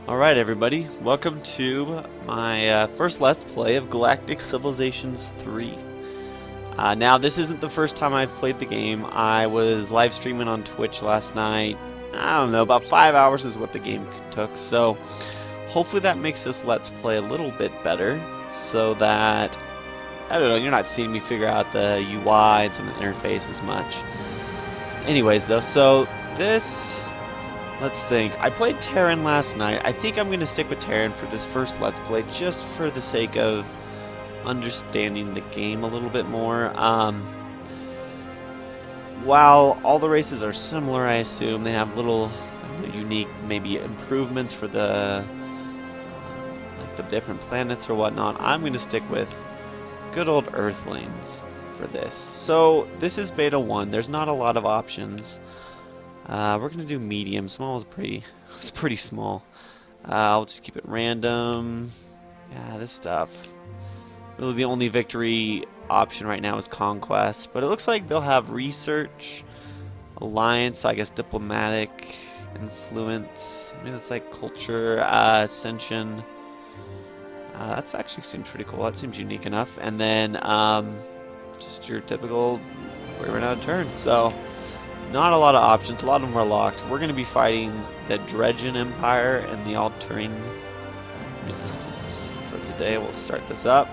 Alright everybody, welcome to my first Let's Play of Galactic Civilizations III. Now this isn't the first time I've played the game. I was live streaming on Twitch last night. I don't know, about 5 hours is what the game took, so hopefully that makes this Let's Play a little bit better, so that, I don't know, you're not seeing me figure out the UI and some of the interface as much. Anyways though, so this... Let's think. I played Terran last night. I think I'm going to stick with Terran for this first Let's Play, just for the sake of understanding the game a little bit more. While all the races are similar, I assume, they have little unique, maybe improvements for the like the different planets or whatnot. I'm going to stick with good old Earthlings for this. So this is Beta 1. There's not a lot of options. We're gonna do medium. Small is pretty small. I'll just keep it random. Yeah, this stuff. Really, the only victory option right now is conquest, but it looks like they'll have research, alliance. So I guess diplomatic, influence. Maybe that's like culture, ascension. That's actually seems pretty cool. That seems unique enough. And then just your typical where we're now turn. So. Not a lot of options. A lot of them are locked. We're going to be fighting the Dredgen Empire and the Altering Resistance. For today, we'll start this up.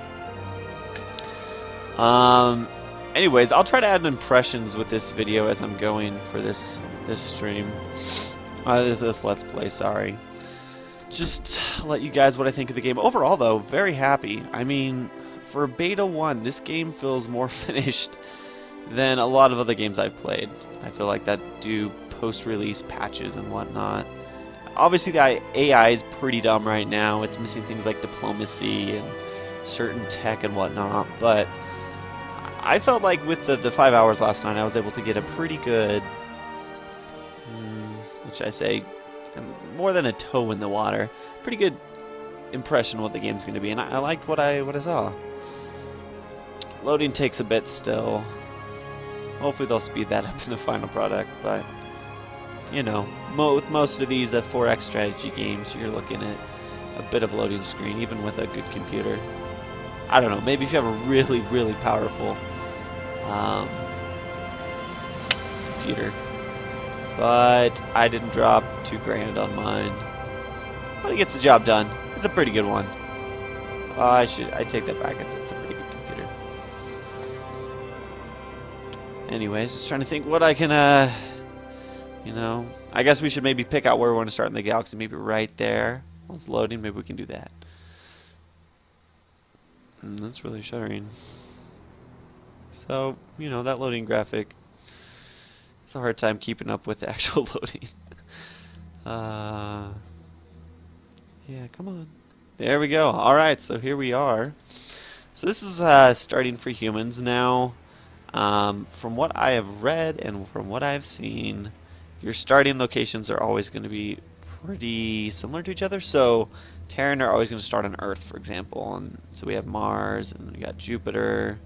Anyways, I'll try to add impressions with this video as I'm going for this stream. This Let's Play, sorry. Just let you guys what I think of the game. Overall, though, very happy. I mean, for Beta 1, this game feels more finished than a lot of other games I've played. I feel like that do post-release patches and whatnot. Obviously the AI is pretty dumb right now. It's missing things like diplomacy and certain tech and whatnot, but I felt like with the 5 hours last night I was able to get a pretty good, which I say, more than a toe in the water, pretty good impression of what the game's going to be, and I liked what I saw. Loading takes a bit still. Hopefully they'll speed that up in the final product, but, you know, with most of these 4X strategy games, you're looking at a bit of loading screen, even with a good computer. I don't know, maybe if you have a really, really powerful computer. But I didn't drop $2,000 on mine. But it gets the job done. It's a pretty good one. I take that back, it's a pretty good computer. Anyways, just trying to think what I can, you know, I guess we should maybe pick out where we want to start in the galaxy. Maybe right there. While it's loading, maybe we can do that. That's really shuddering. So, you know, that loading graphic, it's a hard time keeping up with the actual loading. Yeah, come on. There we go. Alright, so here we are. So this is starting for humans now. From what I have read and from what I've seen, your starting locations are always going to be pretty similar to each other. So Terran are always going to start on Earth, for example, and so we have Mars, and we got Jupiter,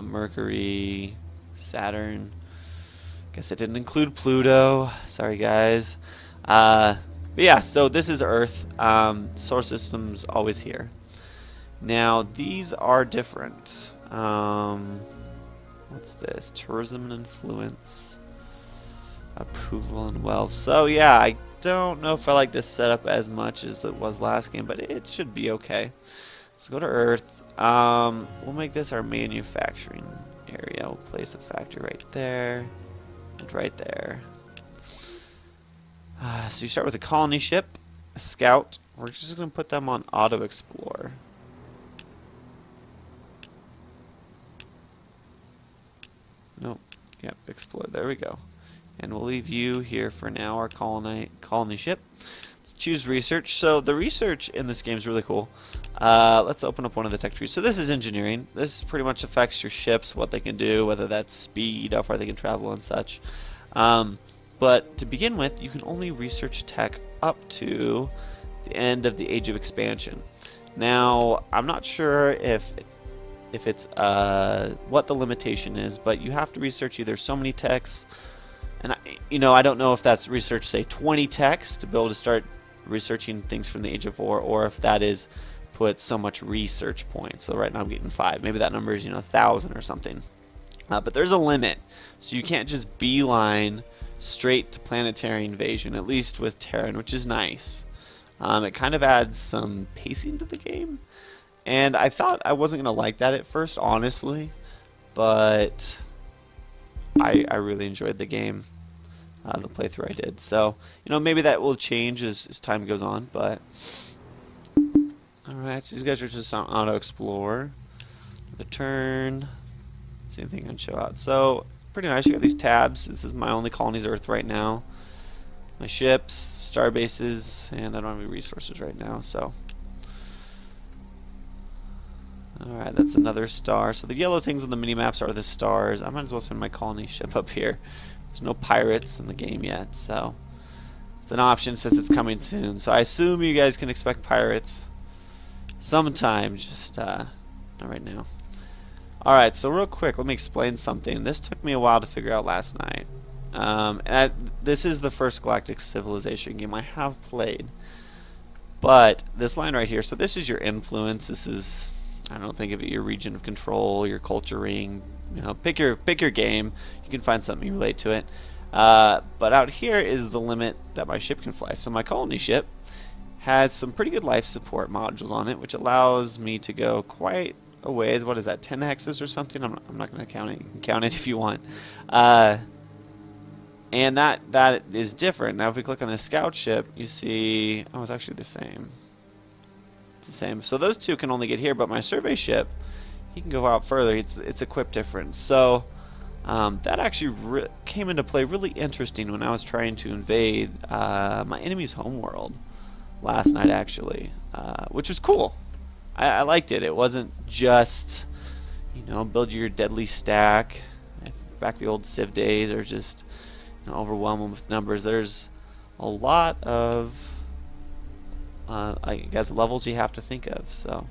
Mercury, Saturn. Guess it didn't include Pluto. Sorry, guys. But yeah, so this is Earth. Solar system's always here. Now these are different. What's this? Tourism and influence. Approval and wealth. So yeah, I don't know if I like this setup as much as it was last game, but it should be okay. Let's go to Earth. We'll make this our manufacturing area. We'll place a factory right there. And right there. So you start with a colony ship, a scout. We're just going to put them on auto explore. Nope. Yep, explore. There we go. And we'll leave you here for now, our colony ship. Let's choose research. So the research in this game is really cool. Let's open up one of the tech trees. So this is engineering. This pretty much affects your ships, what they can do, whether that's speed, how far they can travel, and such. But to begin with, you can only research tech up to the end of the Age of Expansion. Now, I'm not sure if it's what the limitation is, but you have to research either so many techs, and I don't know if that's research, say 20 techs to be able to start researching things from the Age of War, or if that is put so much research points. So right now I'm getting 5. Maybe that number is 1,000 or something. But there's a limit, so you can't just beeline straight to planetary invasion, at least with Terran, which is nice. It kind of adds some pacing to the game, and I thought I wasn't going to like that at first, honestly, but I really enjoyed the game, the playthrough I did. So, maybe that will change as time goes on, but alright, so these guys are just on auto-explore. The turn. See anything I can show out. So, it's pretty nice. You got these tabs. This is my only colony's Earth right now. My ships, star bases, and I don't have any resources right now, so. Alright, that's another star. So the yellow things on the mini-maps are the stars. I might as well send my colony ship up here. There's no pirates in the game yet, so. It's an option since it's coming soon. So I assume you guys can expect pirates sometime, just not right now. Alright, so real quick, let me explain something. This took me a while to figure out last night. This is the first Galactic Civilization game I have played. But this line right here, so this is your influence. This is, I don't think of it, your region of control, your culture ring. Pick your game. You can find something you relate to it. But out here is the limit that my ship can fly. So my colony ship has some pretty good life support modules on it, which allows me to go quite a ways. What is that, 10 hexes or something? I'm not going to count it. You can count it if you want. And that is different. Now if we click on the scout ship, you see, oh, it's actually the same. It's the same. So those two can only get here, but my survey ship, he can go out further. It's equipped different. So that actually came into play really interesting when I was trying to invade my enemy's homeworld last night, actually, which was cool. I liked it. It wasn't just, build your deadly stack, back the old Civ days, or just overwhelm them with numbers. There's a lot of, I guess, levels you have to think of. So,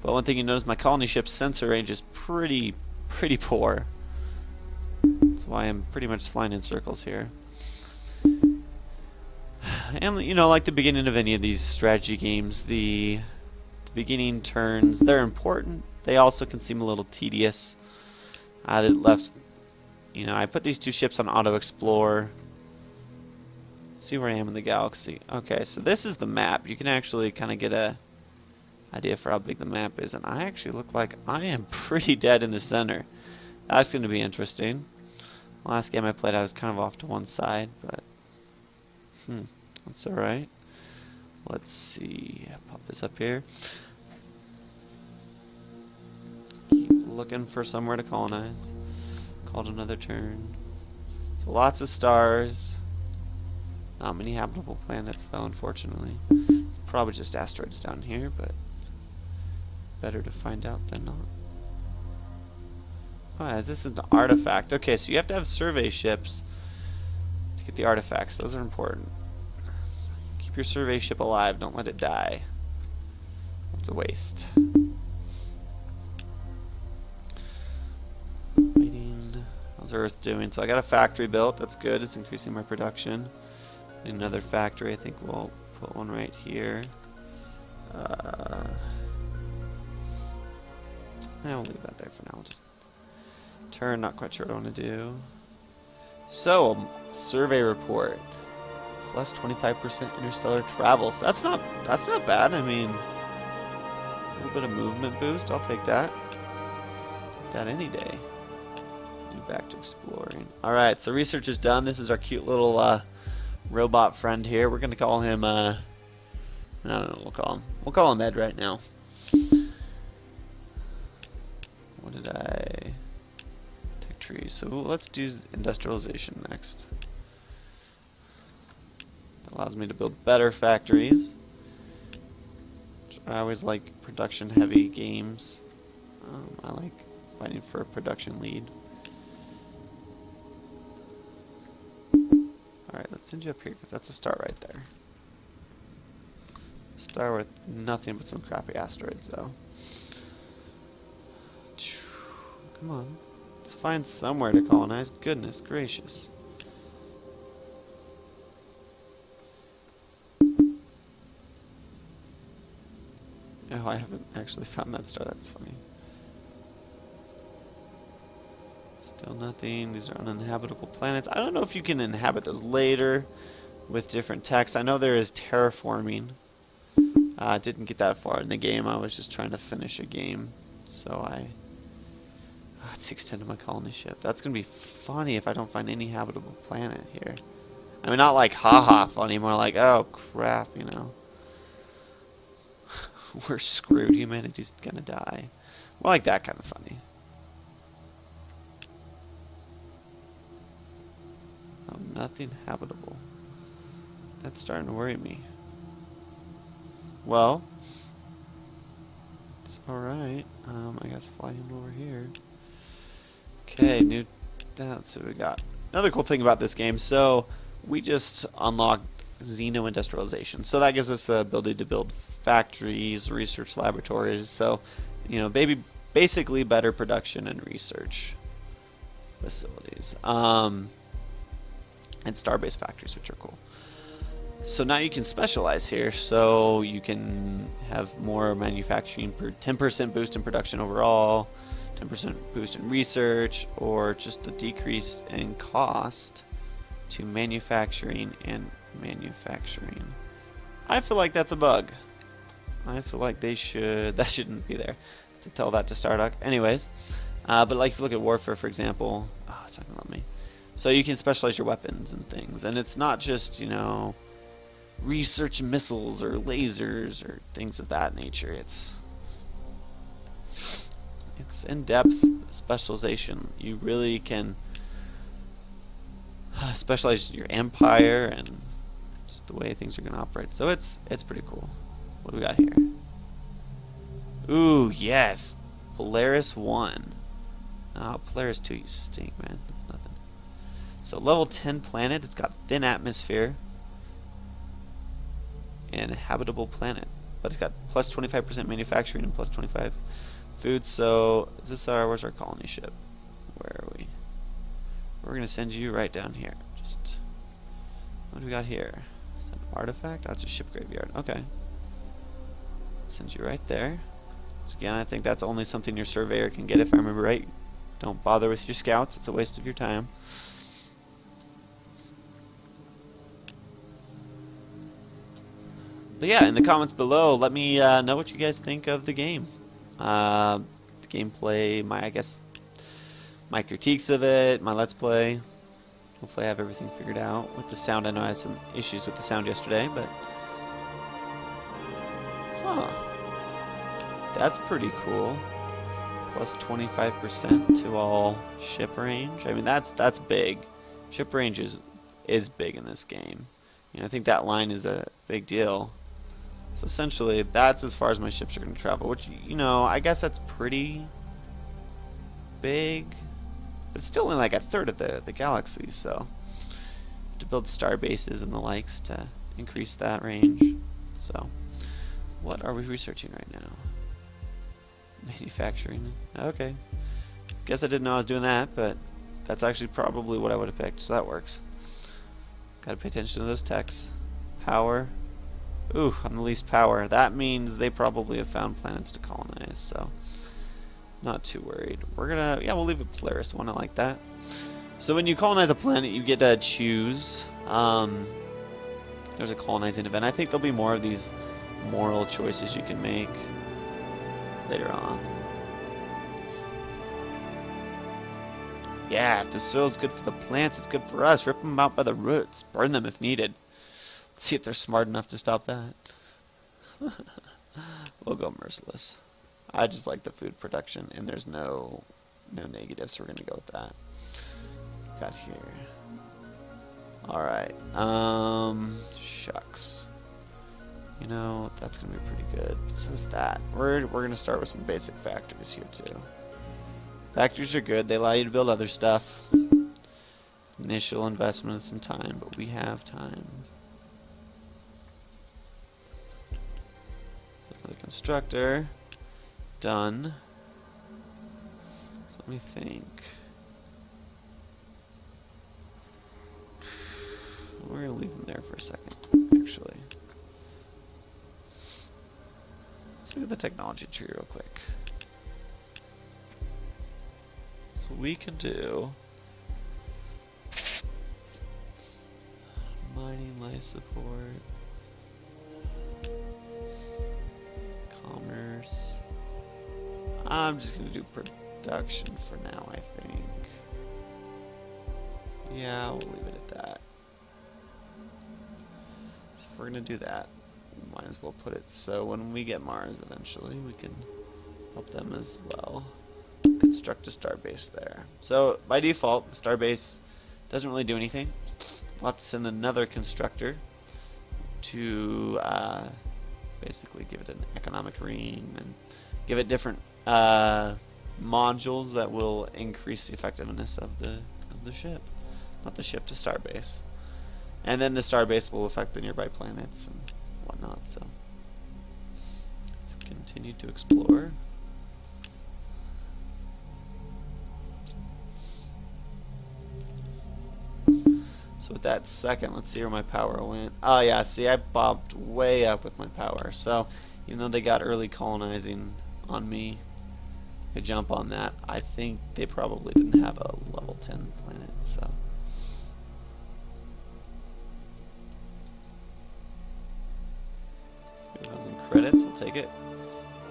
but one thing you notice, my colony ship's sensor range is pretty poor. That's why I'm pretty much flying in circles here. And like the beginning of any of these strategy games, the beginning turns, they're important. They also can seem a little tedious. I put these two ships on auto explore. Let's see where I am in the galaxy. Okay, so this is the map. You can actually kind of get a idea for how big the map is, and I actually look like I am pretty dead in the center. That's going to be interesting. Last game I played, I was kind of off to one side, but that's alright. Let's see. Pop this up here. Keep looking for somewhere to colonize. Called another turn. So lots of stars. Not many habitable planets, though, unfortunately. It's probably just asteroids down here, but better to find out than not. Oh, this is an artifact. Okay, so you have to have survey ships to get the artifacts. Those are important. Keep your survey ship alive. Don't let it die. It's a waste. Waiting. How's Earth doing? So I got a factory built. That's good. It's increasing my production. Need another factory. I think we'll put one right here. I'll leave that there for now. We'll just turn. Not quite sure what I want to do. So, survey report. Plus 25% interstellar travel. So that's not bad. I mean, a little bit of movement boost. I'll take that. Take that any day. Do back to exploring. All right. So research is done. This is our cute little robot friend here. We're gonna call him. I don't know. We'll call him Ed right now. What did I? Tech trees. So let's do industrialization next. That allows me to build better factories. I always like production-heavy games. I like fighting for a production lead. Alright, let's send you up here because that's a star right there. A star with nothing but some crappy asteroids, though. Come on. Let's find somewhere to colonize. Goodness gracious. Oh, I haven't actually found that star. That's funny. Still nothing. These are uninhabitable planets. I don't know if you can inhabit those later with different techs. I know there is terraforming. I didn't get that far in the game. I was just trying to finish a game. So it's 610 to my colony ship. That's going to be funny if I don't find any habitable planet here. I mean, not like haha funny, more like, oh crap, you know. We're screwed. Humanity's going to die. More like that kind of funny. Oh, nothing habitable. That's starting to worry me. Well, it's alright. I guess fly him over here. Okay, that's what we got. Another cool thing about this game, so we just unlocked xeno-industrialization. So that gives us the ability to build factories, research laboratories, so, you know, basically better production and research facilities. And Starbase factories, which are cool. So now you can specialize here, so you can have more manufacturing per 10% boost in production overall, 10% boost in research, or just a decrease in cost to manufacturing and manufacturing. I feel like that's a bug. I feel like that shouldn't be there to tell that to Stardock. Anyways, but like if you look at warfare, for example, oh, it's not gonna let me. So you can specialize your weapons and things, and it's not just, you know, research missiles or lasers or things of that nature. It's in-depth specialization. You really can specialize your empire and just the way things are going to operate. So it's pretty cool. What do we got here? Ooh, yes, Polaris 1. Oh, Polaris 2, you stink, man. That's nothing. So level 10 planet. It's got thin atmosphere and a habitable planet, but it's got plus 25% manufacturing and plus 25 food. So is this where's our colony ship? Where are we? We're gonna send you right down here. Just what do we got here? Is that an artifact? Oh, it's a ship graveyard. Okay, send you right there. So again, I think that's only something your surveyor can get, if I remember right. Don't bother with your scouts. It's a waste of your time. But yeah, in the comments below, let me know what you guys think of the game. The gameplay, my critiques of it, my let's play. Hopefully I have everything figured out with the sound. I know I had some issues with the sound yesterday, but that's pretty cool. Plus 25% to all ship range. I mean, that's big. Ship range is big in this game. You know, I think that line is a big deal. So essentially, that's as far as my ships are going to travel, which, you know, I guess that's pretty big. But it's still only like a third of the galaxy, so to build star bases and the likes to increase that range. So what are we researching right now? Manufacturing. Okay. Guess I didn't know I was doing that, but that's actually probably what I would have picked, so that works. Gotta pay attention to those techs. Power. Ooh, I'm the least power. That means they probably have found planets to colonize, so not too worried. We're gonna, yeah, we'll leave it Polaris 1. I like that. So when you colonize a planet, you get to choose. There's a colonizing event. I think there'll be more of these moral choices you can make later on. Yeah, if the soil's good for the plants, it's good for us. Rip them out by the roots. Burn them if needed. Let's see if they're smart enough to stop that. We'll go merciless. I just like the food production, and there's no negatives, so we're going to go with that. Got here. Alright. Shucks. You know, that's going to be pretty good. So is that. We're going to start with some basic factories here, too. Factories are good. They allow you to build other stuff. Initial investment is some time, but we have time. The constructor. Done. So let me think. We're going to leave them there for a second, actually. look at the technology tree real quick. So we can do mining, life support, commerce. I'm just gonna do production for now, I think. Yeah, we'll leave it at that. So if we're gonna do that, we might as well put it so when we get Mars eventually, we can help them as well. Construct a starbase there. So by default, the starbase doesn't really do anything. We'll have to send another constructor to basically give it an economic ring and give it different modules that will increase the effectiveness of the ship. Not the ship, the starbase. And then the starbase will affect the nearby planets and whatnot, so let's continue to explore. So with that second, let's see where my power went. Oh yeah, see, I bobbed way up with my power. So even though they got early colonizing on me, I could jump on that. I think they probably didn't have a level 10 planet, so. Some credits, I'll take it.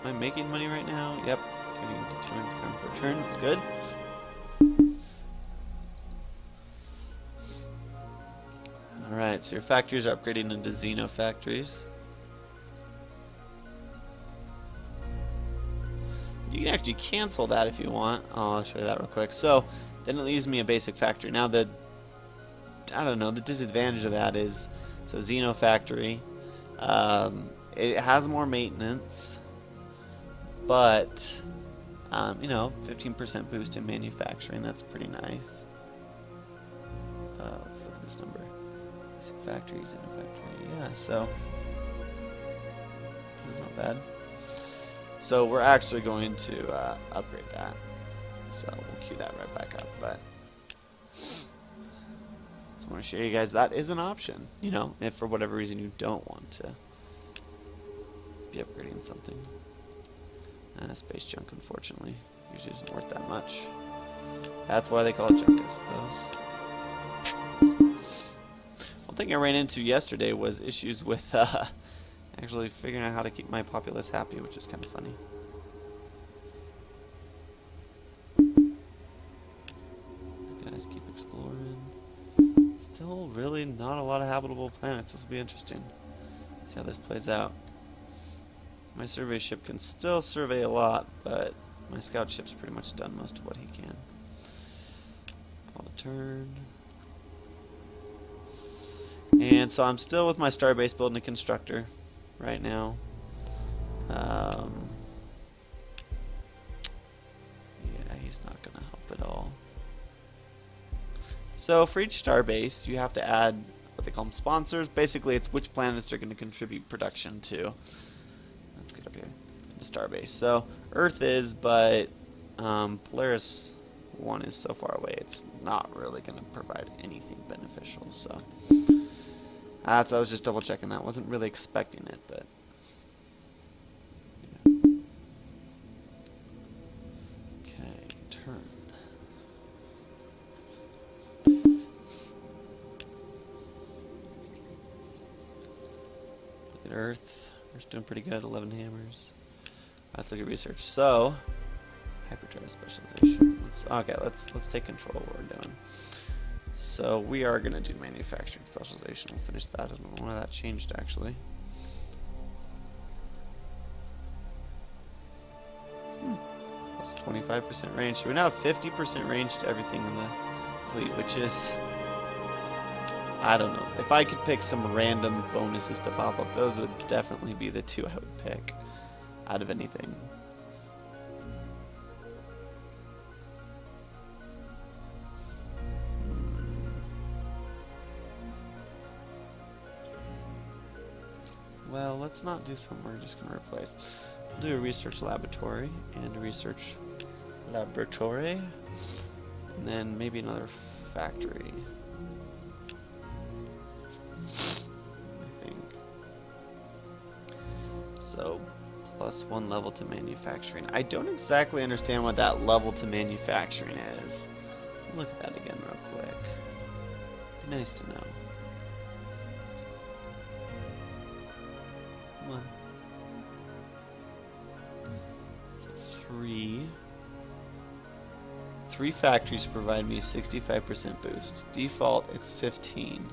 Am I making money right now? Yep, getting to 200 per turn, that's good. Alright, so your factories are upgrading into Xeno factories. You can actually cancel that if you want. I'll show you that real quick. So, then it leaves me a basic factory. Now the disadvantage of that is, so Xeno factory, it has more maintenance, but, 15% boost in manufacturing, that's pretty nice. Let's look at this number. Factories in a factory, yeah, so not bad. So we're actually going to upgrade that, so we'll queue that right back up. But just want to show you guys that is an option, if for whatever reason you don't want to be upgrading something. Space junk, unfortunately, usually isn't worth that much. That's why they call it junk, I suppose. One thing I ran into yesterday was issues with actually figuring out how to keep my populace happy, which is kind of funny. These guys keep exploring. Still really not a lot of habitable planets. This will be interesting. See how this plays out. My survey ship can still survey a lot, but my scout ship's pretty much done most of what he can. Call a turn. And so I'm still with my starbase building a constructor right now. Yeah, he's not going to help at all. So for each starbase, you have to add what they call them sponsors. Basically, it's which planets they're going to contribute production to. Let's get up here to starbase. So Earth is, but Polaris 1 is so far away, it's not really going to provide anything beneficial. So. I was just double checking that. Wasn't really expecting it, but yeah. Okay, turn. Look at Earth. Earth's doing pretty good. 11 hammers. Let's look at research. So, hyperdrive specialization. Let's take control of what we're doing. So we are going to do manufacturing specialization. We'll finish that. I don't know why that changed, actually. Plus 25% range. So we now have 50% range to everything in the fleet, which is, I don't know. If I could pick some random bonuses to pop up, those would definitely be the two I would pick out of anything. Well, let's not do something we're just going to replace. We'll do a research laboratory and a research laboratory. And then maybe another factory. I think. So, +1 level to manufacturing. I don't exactly understand what that level to manufacturing is. Look at that again real quick. Be nice to know. Come on. It's 3. 3 factories provide me 65% boost. Default, it's 15.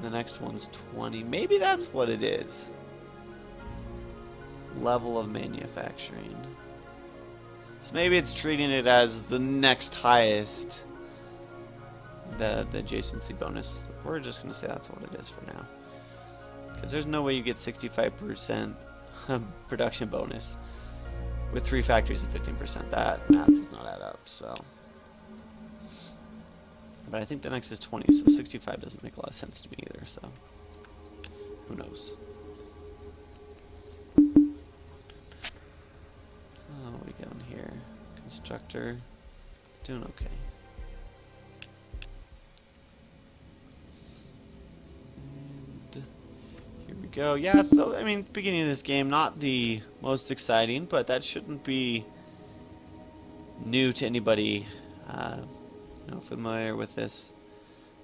The next one's 20. Maybe that's what it is. Level of manufacturing. So maybe it's treating it as the next highest. The adjacency bonus. We're just going to say that's what it is for now. Because there's no way you get 65% production bonus with 3 factories at 15%. That math does not add up, so. But I think the next is 20, so 65 doesn't make a lot of sense to me either, so. Who knows? Oh, what are we going here? Constructor. Doing okay. And here we go. Yeah, so, I mean, beginning of this game, not the most exciting, but that shouldn't be new to anybody familiar with this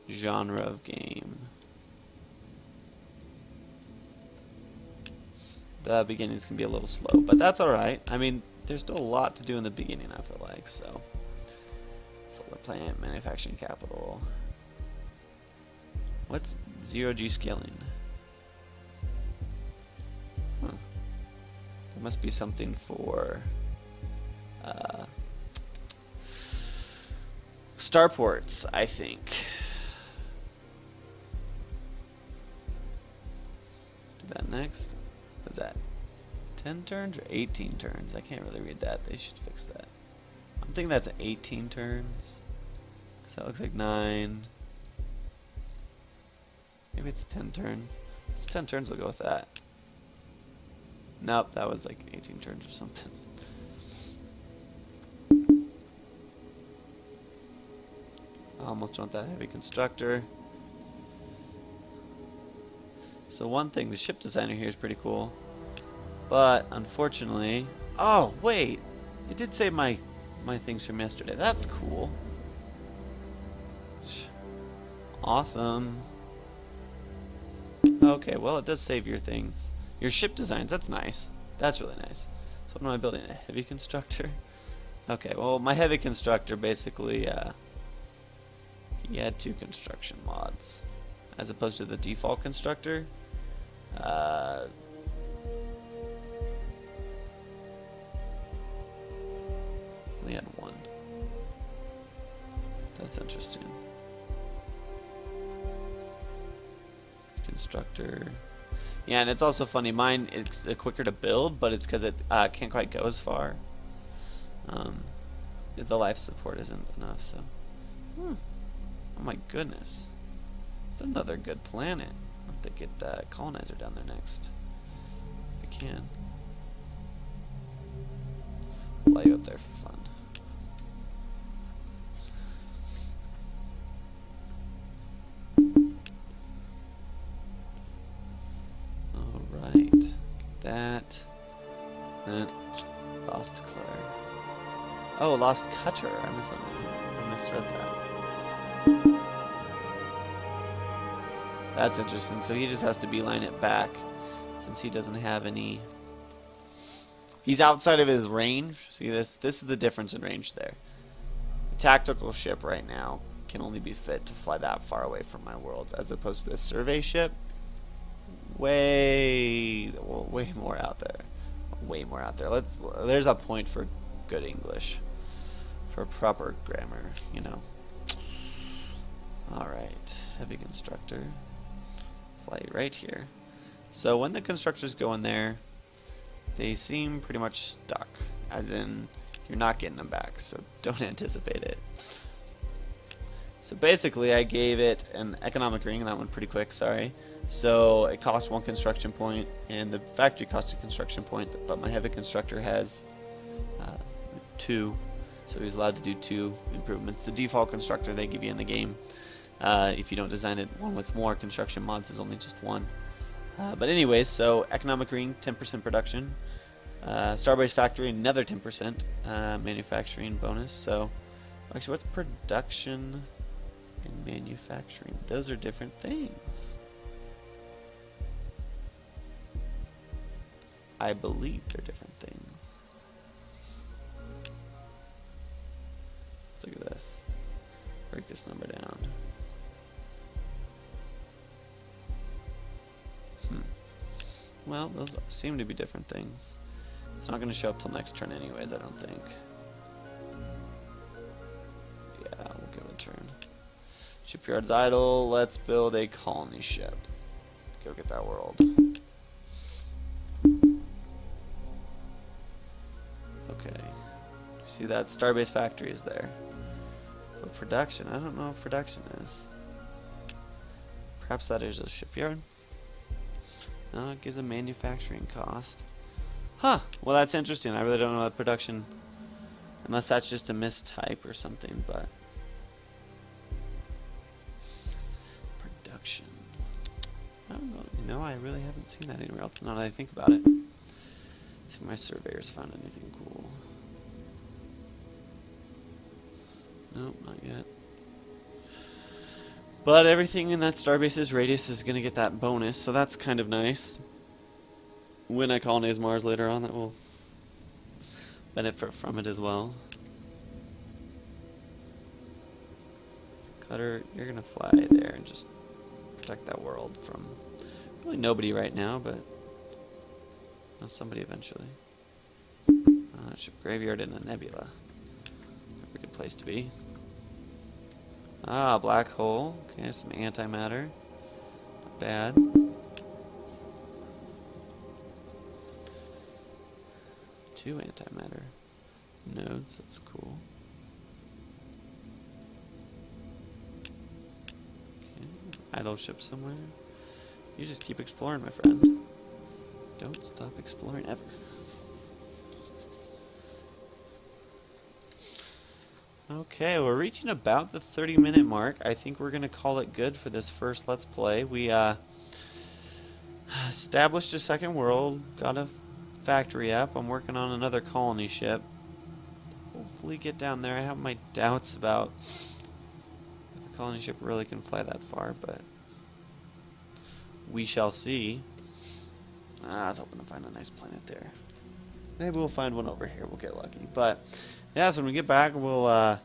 genre of game. The beginnings can be a little slow, but that's alright. I mean, there's still a lot to do in the beginning, I feel like, so. Solar plant, manufacturing capital. What's 0G scaling? Huh. There must be something for starports, I think. Do that next. What is that? 10 turns or 18 turns? I can't really read that. They should fix that. I'm thinking that's 18 turns. So that looks like 9. Maybe it's 10 turns. It's 10 turns, we'll go with that. Nope, that was like 18 turns or something. I almost want that heavy constructor. So one thing, the ship designer here is pretty cool. But unfortunately, oh wait, it did save my things from yesterday. That's cool. Awesome. Okay, well it does save your things. Your ship designs, that's nice. That's really nice. So what am I building? A heavy constructor? Okay, well my heavy constructor basically he had 2 construction mods as opposed to the default constructor. Only had 1. That's interesting. Constructor. Yeah, and it's also funny. Mine is quicker to build, but it's because it can't quite go as far. The life support isn't enough, so. Oh my goodness. It's another good planet. I'll have to get the colonizer down there next. If I can. Fly you up there for fun. Alright. Get that. Lost Claire. Oh, Lost Cutter. I misread that. That's interesting. So he just has to beeline it back since he doesn't have any. He's outside of his range. See this? This is the difference in range there. A tactical ship right now can only be fit to fly that far away from my worlds, as opposed to this survey ship. Way more out there. Way more out there. There's a point for good English, for proper grammar, you know. All right, heavy constructor. Fly right here. So when the constructors go in there, they seem pretty much stuck, as in you're not getting them back, so don't anticipate it. So basically I gave it an economic ring, and that went pretty quick, sorry. So it cost 1 construction point, and the factory cost a construction point, but my heavy constructor has 2, so he's allowed to do 2 improvements. The default constructor they give you in the game, if you don't design it, one with more construction mods, is only just 1. But anyways, so economic ring, 10% production. Starbase factory, another 10% manufacturing bonus. So, actually, what's production and manufacturing? Those are different things. I believe they're different things. Let's look at this. Break this number down. Well, those seem to be different things. It's not going to show up till next turn anyways, I don't think. Yeah, we'll give it a turn. Shipyard's idle. Let's build a colony ship. Go get that world. Okay. You see that Starbase factory is there. But production, I don't know if production is. Perhaps that is a shipyard. No, it gives a manufacturing cost. Huh. Well, that's interesting. I really don't know that production, unless that's just a mistype or something, but production. I don't know. You know, I really haven't seen that anywhere else now that I think about it. Let's see if my surveyors found anything cool. Nope, not yet. But everything in that Starbase's radius is going to get that bonus, so that's kind of nice. When I colonize Mars later on, that will benefit from it as well. Cutter, you're going to fly there and just protect that world from really nobody right now, but somebody eventually. Ship graveyard in a nebula. A good place to be. Ah, black hole. Okay, some antimatter. Not bad. Two antimatter nodes. That's cool. Okay. Idle ship somewhere. You just keep exploring, my friend. Don't stop exploring ever. Okay, we're reaching about the 30-minute mark. I think we're going to call it good for this first Let's Play. We established a second world, got a factory up. I'm working on another colony ship. Hopefully get down there. I have my doubts about if a colony ship really can fly that far, but we shall see. I was hoping to find a nice planet there. Maybe we'll find one over here. We'll get lucky. But yeah, so when we get back, we'll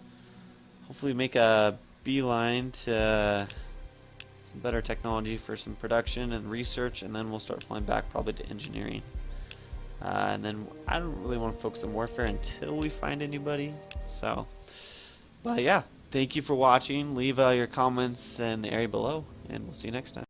hopefully make a beeline to some better technology for some production and research, and then we'll start flying back probably to engineering. And then I don't really want to focus on warfare until we find anybody. So, but yeah, thank you for watching. Leave your comments in the area below, and we'll see you next time.